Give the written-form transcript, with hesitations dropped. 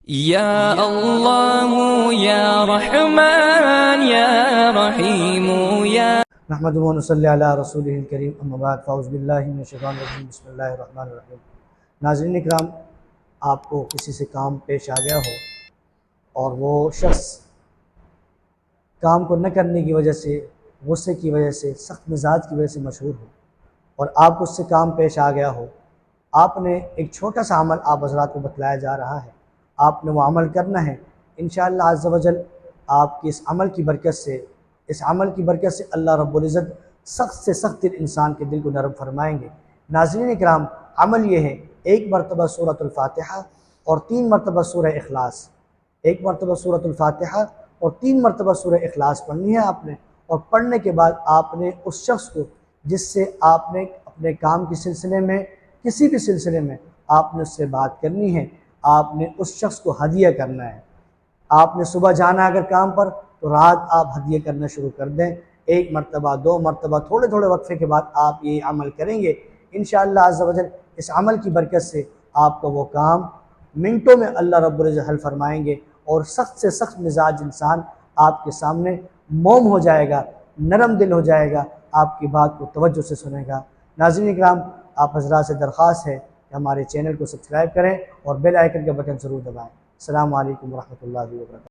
یا اللہ یا رحمان یا رحیم یا نحمد و نصلی علی رسول الکریم، اما بعد فاعوذ باللہ من الشیطان الرجیم، بسم اللہ الرحمن الرحیم۔ ناظرین اکرام، آپ کو کسی سے کام پیش آ گیا ہو اور وہ شخص کام کو نہ کرنے کی وجہ سے، غصے کی وجہ سے، سخت مزاج کی وجہ سے مشہور ہو، اور آپ کو اس سے کام پیش آ گیا ہو، آپ نے ایک چھوٹا سا عمل آپ حضرات کو بتلایا جا رہا ہے، آپ نے وہ عمل کرنا ہے۔ انشاءاللہ عز و جل آپ کی اس عمل کی برکت سے اللہ رب العزت سخت سے سخت انسان کے دل کو نرم فرمائیں گے۔ ناظرین اکرام، عمل یہ ہے، ایک مرتبہ سورۃ الفاتحہ اور 3 مرتبہ سورہ اخلاص، ایک مرتبہ سورۃ الفاتحہ اور 3 مرتبہ سورہ اخلاص پڑھنی ہے آپ نے، اور پڑھنے کے بعد آپ نے اس شخص کو جس سے آپ نے اپنے کام کے سلسلے میں، کسی بھی سلسلے میں آپ نے اس سے بات کرنی ہے، آپ نے اس شخص کو ہدیہ کرنا ہے۔ آپ نے صبح جانا اگر کام پر، تو رات آپ ہدیہ کرنا شروع کر دیں، 1 مرتبہ 2 مرتبہ، تھوڑے تھوڑے وقفے کے بعد آپ یہ عمل کریں گے۔ انشاءاللہ عز و جل اس عمل کی برکت سے آپ کا وہ کام منٹوں میں اللہ رب العزت حل فرمائیں گے، اور سخت سے سخت مزاج انسان آپ کے سامنے موم ہو جائے گا، نرم دل ہو جائے گا، آپ کی بات کو توجہ سے سنے گا۔ ناظرین اکرام، آپ حضرات سے درخواست ہے کہ ہمارے چینل کو سبسکرائب کریں اور بیل آئیکن کا بٹن ضرور دبائیں۔ السلام علیکم ورحمۃ اللہ وبرکاتہ۔